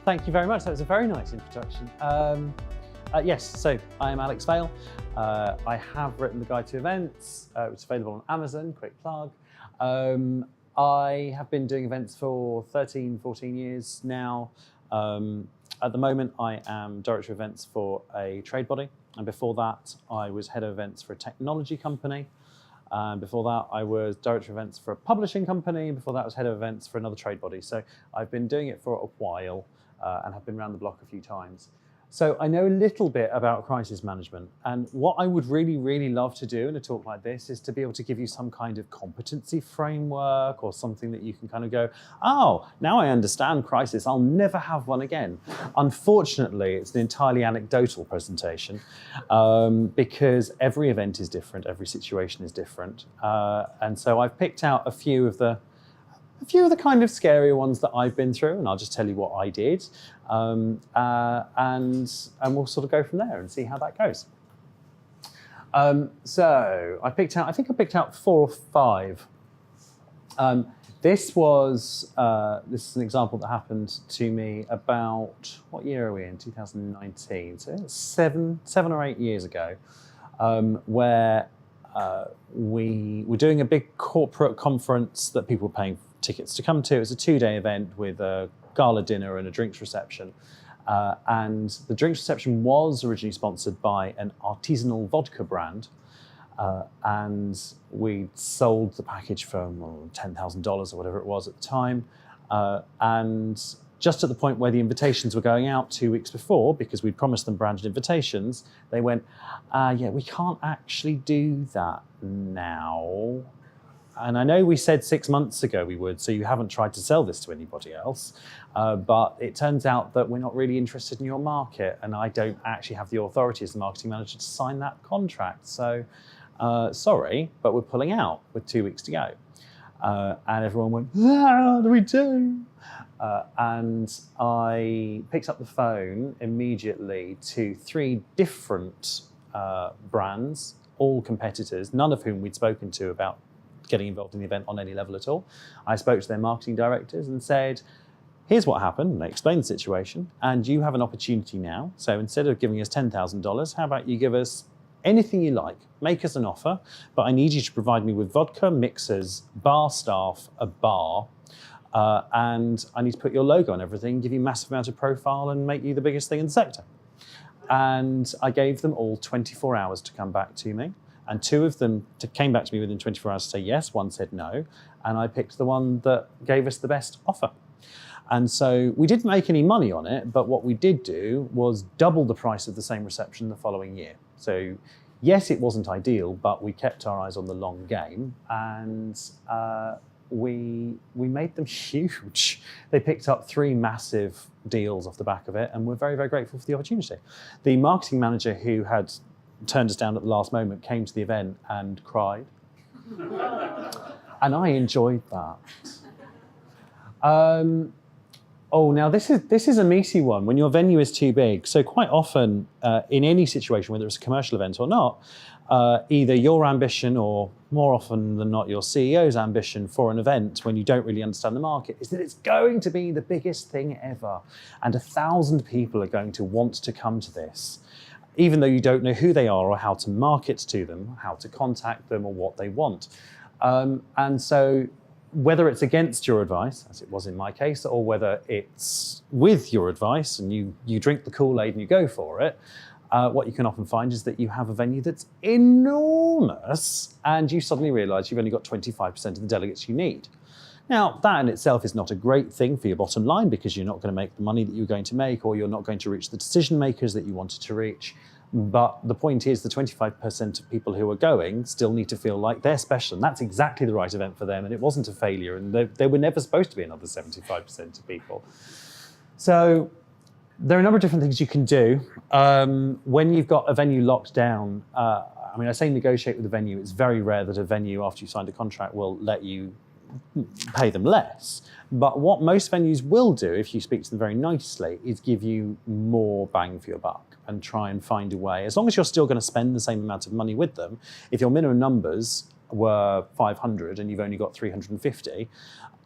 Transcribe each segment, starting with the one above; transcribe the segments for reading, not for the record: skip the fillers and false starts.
Thank you very much. That was a very nice introduction. Yes, so I am Alex Vail. I have written the Guide to Events, which is available on Amazon, quick plug. I have been doing events for 13, 14 years now. At the moment, I am Director of Events for a trade body. And before that, I was Head of Events for a technology company. Before that, I was Director of Events for a publishing company. Before that, I was Head of Events for another trade body. So I've been doing it for a while and have been around the block a few times. So I know a little bit about crisis management, and what I would really, really love to do in a talk like this is to be able to give you some kind of competency framework or something that you can kind of go, oh, now I understand crisis, I'll never have one again. Unfortunately, it's an entirely anecdotal presentation because every event is different, every situation is different. And so I've picked out a few of the kind of scarier ones that I've been through, and I'll just tell you what I did, and we'll sort of go from there and see how that goes. So I think I picked out 4 or 5. This is an example that happened to me about, what year are we in? 2019. So it's 7 or 8 years ago, where we were doing a big corporate conference that people were paying tickets to come to. It was a 2-day event with a gala dinner and a drinks reception. And the drinks reception was originally sponsored by an artisanal vodka brand. And we sold the package for $10,000 or whatever it was at the time. And just at the point where the invitations were going out 2 weeks before, because we'd promised them branded invitations, they went, yeah, we can't actually do that now. And I know we said 6 months ago we would, so you haven't tried to sell this to anybody else. But it turns out that we're not really interested in your market, and I don't actually have the authority as the marketing manager to sign that contract. So sorry, but we're pulling out with 2 weeks to go. And everyone went, what do we do? And I picked up the phone immediately to 3 different brands, all competitors, none of whom we'd spoken to about getting involved in the event on any level at all. I spoke to their marketing directors and said, here's what happened, and they explained the situation, and you have an opportunity now. So instead of giving us $10,000, how about you give us anything you like, make us an offer, but I need you to provide me with vodka, mixers, bar staff, a bar, and I need to put your logo on everything, give you a massive amount of profile and make you the biggest thing in the sector. And I gave them all 24 hours to come back to me. And 2 of them came back to me within 24 hours to say yes, 1 said no. And I picked the one that gave us the best offer. And so we didn't make any money on it, but what we did do was double the price of the same reception the following year. So yes, it wasn't ideal, but we kept our eyes on the long game, and we made them huge. They picked up 3 massive deals off the back of it, and we're very, very grateful for the opportunity. The marketing manager who had turned us down at the last moment came to the event and cried. And I enjoyed that. Now this is a meaty one. When your venue is too big, so quite often in any situation, whether it's a commercial event or not, either your ambition or more often than not your CEO's ambition for an event when you don't really understand the market is that it's going to be the biggest thing ever. And 1,000 people are going to want to come to this, even though you don't know who they are or how to market to them, how to contact them or what they want. And so whether it's against your advice, as it was in my case, or whether it's with your advice and you drink the Kool-Aid and you go for it, what you can often find is that you have a venue that's enormous and you suddenly realize you've only got 25% of the delegates you need. Now, that in itself is not a great thing for your bottom line because you're not going to make the money that you're going to make, or you're not going to reach the decision makers that you wanted to reach. But the point is the 25% of people who are going still need to feel like they're special, and that's exactly the right event for them, and it wasn't a failure, and there were never supposed to be another 75% of people. So there are a number of different things you can do. When you've got a venue locked down, I say negotiate with the venue. It's very rare that a venue, after you've signed a contract, will let you pay them less. But what most venues will do, if you speak to them very nicely, is give you more bang for your buck and try and find a way. As long as you're still going to spend the same amount of money with them, if your minimum numbers were 500 and you've only got 350,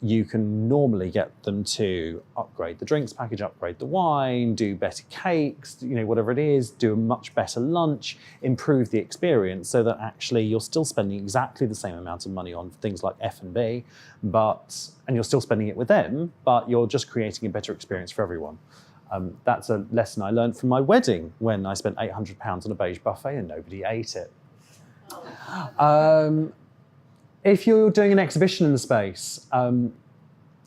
you can normally get them to upgrade the drinks package, upgrade the wine, do better cakes, whatever it is, do a much better lunch, improve the experience so that actually you're still spending exactly the same amount of money on things like F&B, and you're still spending it with them, but you're just creating a better experience for everyone. That's a lesson I learned from my wedding when I spent £800 on a beige buffet and nobody ate it. If you're doing an exhibition in the space,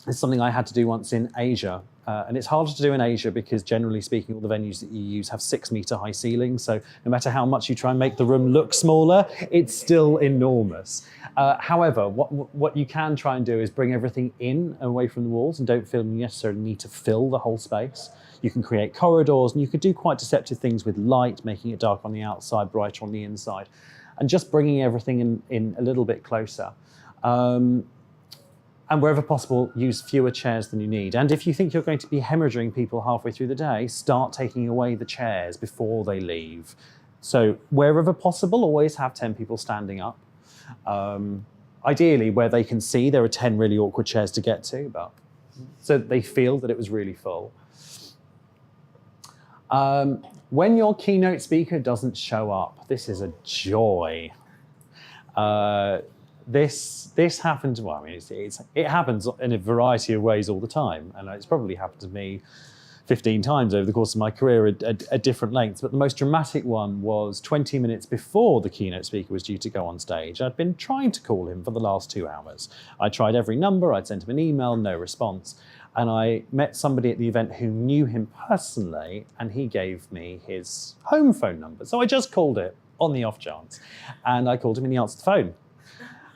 it's something I had to do once in Asia. And it's harder to do in Asia because generally speaking, all the venues that you use have 6-metre high ceilings. So no matter how much you try and make the room look smaller, it's still enormous. However, what you can try and do is bring everything in away from the walls and don't feel you necessarily need to fill the whole space. You can create corridors and you could do quite deceptive things with light, making it dark on the outside, brighter on the inside, and just bringing everything in a little bit closer. And wherever possible, use fewer chairs than you need. And if you think you're going to be hemorrhaging people halfway through the day, start taking away the chairs before they leave. So wherever possible, always have 10 people standing up. Ideally, where they can see there are 10 really awkward chairs to get to, but so that they feel that it was really full. When your keynote speaker doesn't show up, this is a joy. This happens, well, I mean, it happens in a variety of ways all the time, and it's probably happened to me 15 times over the course of my career at different lengths, but the most dramatic one was 20 minutes before the keynote speaker was due to go on stage. I'd been trying to call him for the last 2 hours. I tried every number, I'd sent him an email, no response. And I met somebody at the event who knew him personally, and he gave me his home phone number. So I just called it on the off chance. And I called him and he answered the phone.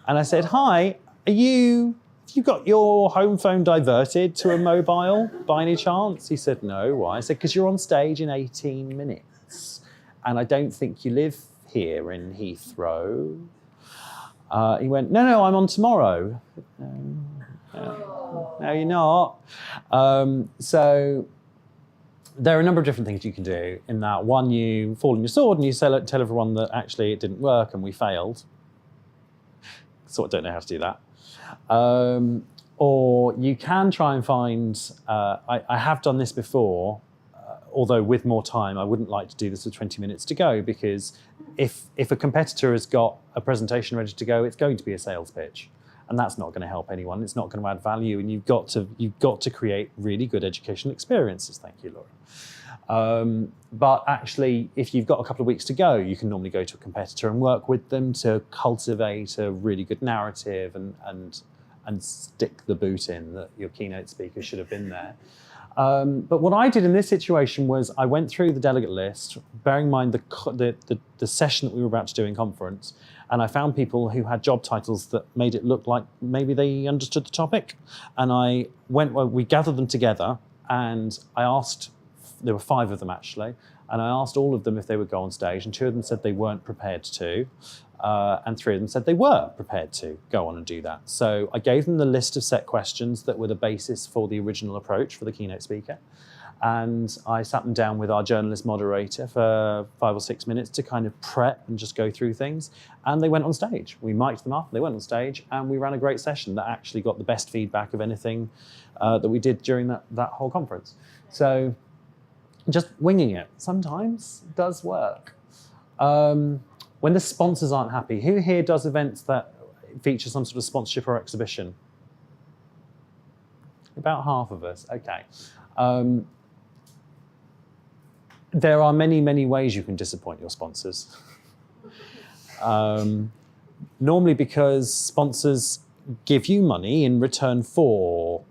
And I said, hi, have you got your home phone diverted to a mobile by any chance? He said, no. Why? I said, because you're on stage in 18 minutes. And I don't think you live here in Heathrow. He went, no, I'm on tomorrow. No, you're not. So there are a number of different things you can do in that. One, you fall on your sword and you tell everyone that actually it didn't work and we failed. Sort of don't know how to do that. Or you can try and find, I have done this before, although with more time, I wouldn't like to do this with 20 minutes to go, because if a competitor has got a presentation ready to go, it's going to be a sales pitch. And that's not going to help anyone. It's not going to add value, and you've got to create really good educational experiences. Thank you, Laura. But actually, if you've got a couple of weeks to go, you can normally go to a competitor and work with them to cultivate a really good narrative and stick the boot in that your keynote speaker should have been there. But what I did in this situation was I went through the delegate list, bearing in mind the session that we were about to do in conference, and I found people who had job titles that made it look like maybe they understood the topic. And we gathered them together, and I asked, there were 5 of them actually, and I asked all of them if they would go on stage, and 2 of them said they weren't prepared to, and 3 of them said they were prepared to go on and do that. So I gave them the list of set questions that were the basis for the original approach for the keynote speaker. And I sat them down with our journalist moderator for 5 or 6 minutes to kind of prep and just go through things. And they went on stage. We mic'd them up, they went on stage, and we ran a great session that actually got the best feedback of anything that we did during that whole conference. So just winging it sometimes does work. When the sponsors aren't happy, who here does events that feature some sort of sponsorship or exhibition? About half of us, okay. There are many, many ways you can disappoint your sponsors. Normally because sponsors give you money in return for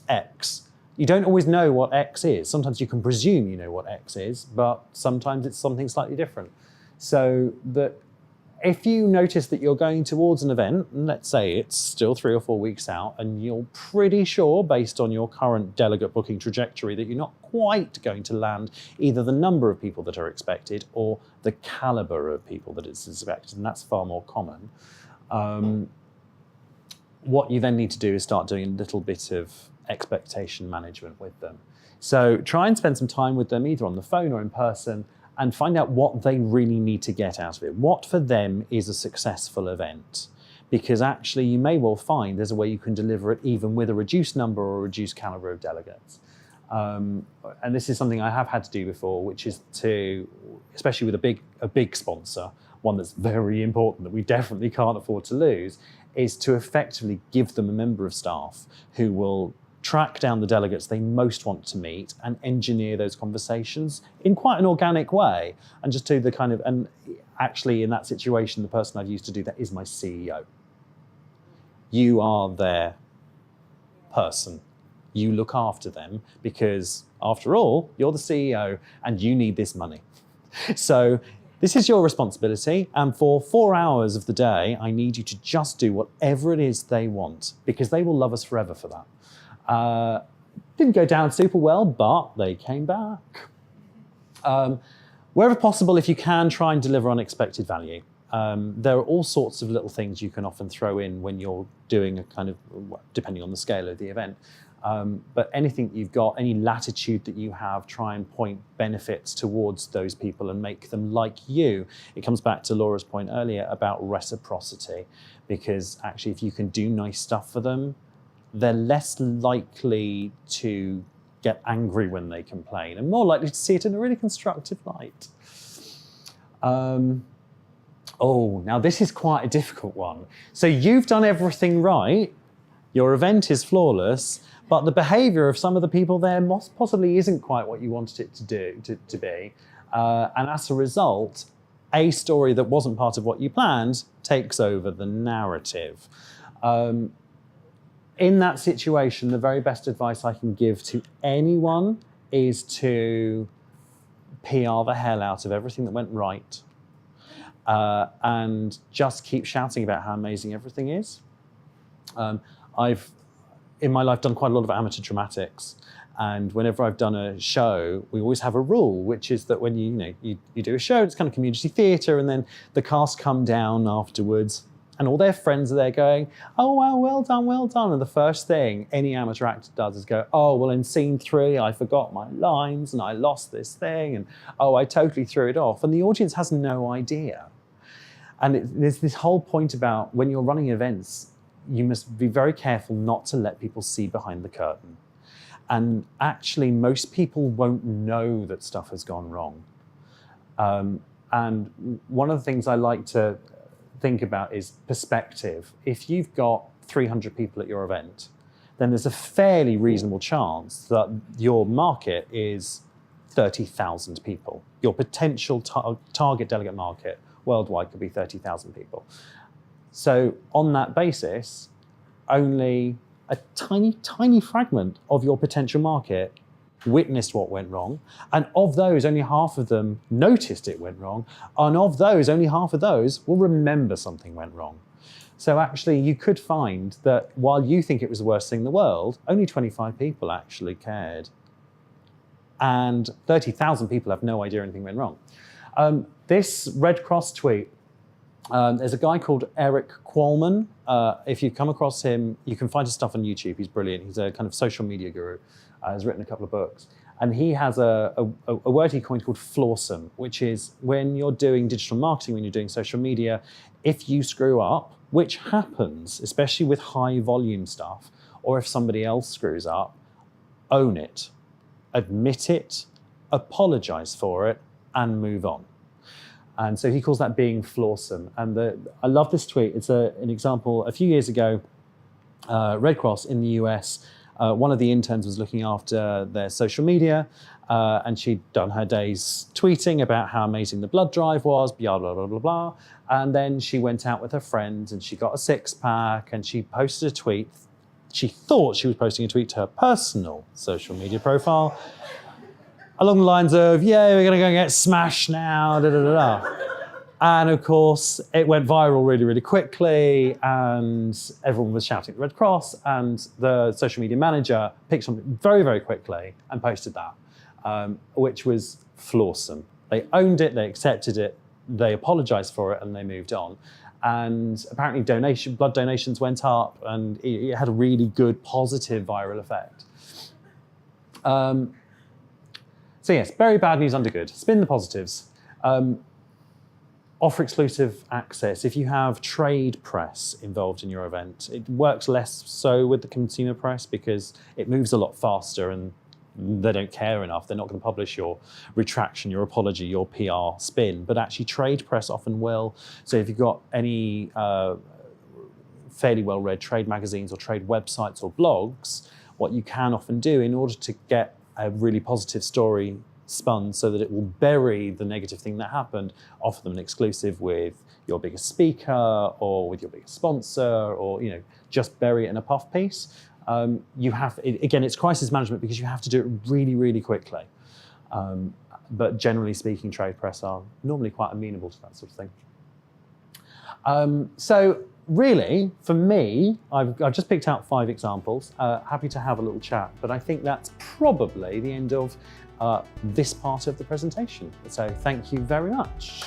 X. You don't always know what X is. Sometimes you can presume you know what X is, but sometimes it's something slightly different. So that if you notice that you're going towards an event, and let's say it's still 3 or 4 weeks out, and you're pretty sure, based on your current delegate booking trajectory, that you're not quite going to land either the number of people that are expected or the caliber of people that is expected, and that's far more common. What you then need to do is start doing a little bit of expectation management with them. So try and spend some time with them, either on the phone or in person, and find out what they really need to get out of it. What for them is a successful event? because actually you may well find there's a way you can deliver it even with a reduced number or a reduced caliber of delegates. And this is something I have had to do before, which is to, especially with a big sponsor, one that's very important that we definitely can't afford to lose, is to effectively give them a member of staff who will track down the delegates they most want to meet and engineer those conversations in quite an organic way, and just do the kind of, and actually in that situation, the person I've used to do that is my CEO. You are their person. You look after them because, after all, you're the CEO and you need this money. So this is your responsibility, and for 4 hours of the day, I need you to just do whatever it is they want, because they will love us forever for that. Didn't go down super well, but they came back. Wherever possible, if you can, try and deliver unexpected value. There are all sorts of little things you can often throw in when you're doing a kind of, depending on the scale of the event. But anything you've got, any latitude that you have, try and point benefits towards those people and make them like you. It comes back to Laura's point earlier about reciprocity, because actually if you can do nice stuff for them, they're less likely to get angry when they complain and more likely to see it in a really constructive light. Oh, now this is quite a difficult one. So you've done everything right, your event is flawless, but the behaviour of some of the people there most possibly isn't quite what you wanted it to be. And as a result, a story that wasn't part of what you planned takes over the narrative. In that situation, the very best advice I can give to anyone is to PR the hell out of everything that went right, and just keep shouting about how amazing everything is. I've, in my life, done quite a lot of amateur dramatics, and whenever I've done a show, we always have a rule, which is that when you do a show, it's kind of community theatre, and then the cast come down afterwards, and all their friends are there going, "Oh, wow, well done, well done." And the first thing any amateur actor does is go, "Oh, well, in scene 3, I forgot my lines, and I lost this thing, and oh, I totally threw it off." And the audience has no idea. And there's this whole point about when you're running events, you must be very careful not to let people see behind the curtain. And actually, most people won't know that stuff has gone wrong. And one of the things I like to think about is perspective. If you've got 300 people at your event, then there's a fairly reasonable chance that your market is 30,000 people. Your potential target delegate market worldwide could be 30,000 people. So on that basis, only a tiny, tiny fragment of your potential market witnessed what went wrong. And of those, only half of them noticed it went wrong. And of those, only half of those will remember something went wrong. So actually, you could find that while you think it was the worst thing in the world, only 25 people actually cared. And 30,000 people have no idea anything went wrong. This Red Cross tweet, there's a guy called Eric Qualman. If you come across him, you can find his stuff on YouTube. He's brilliant. He's a kind of social media guru. He's written a couple of books. And he has a word he coined called flawsome, which is when you're doing digital marketing, when you're doing social media, if you screw up, which happens, especially with high volume stuff, or if somebody else screws up, own it, admit it, apologize for it, and move on. And so he calls that being flawsome. And I love this tweet. It's an example. A few years ago, Red Cross in the US, one of the interns was looking after their social media, and she'd done her days tweeting about how amazing the blood drive was, blah, blah, blah, blah, blah. And then she went out with her friends and she got a 6-pack and she posted a tweet. She thought she was posting a tweet to her personal social media profile, along the lines of, "Yeah, we're going to go and get smashed now, da, da, da, da." And of course, it went viral really, really quickly, and everyone was shouting at the Red Cross, and the social media manager picked something very, very quickly and posted that, which was flawsome. They owned it, they accepted it, they apologized for it, and they moved on. And apparently blood donations went up, and it had a really good, positive viral effect. So yes, very bad news under good. Spin the positives. Offer exclusive access. If you have trade press involved in your event, it works less so with the consumer press because it moves a lot faster and they don't care enough. They're not going to publish your retraction, your apology, your PR spin, but actually trade press often will. So if you've got any fairly well-read trade magazines or trade websites or blogs, what you can often do in order to get a really positive story spun so that it will bury the negative thing that happened, offer them an exclusive with your biggest speaker or with your biggest sponsor, or just bury it in a puff piece. Again, it's crisis management because you have to do it really, really quickly. But generally speaking, trade press are normally quite amenable to that sort of thing. So really, for me, I've just picked out 5 examples. Happy to have a little chat, but I think that's probably the end of this part of the presentation. So thank you very much.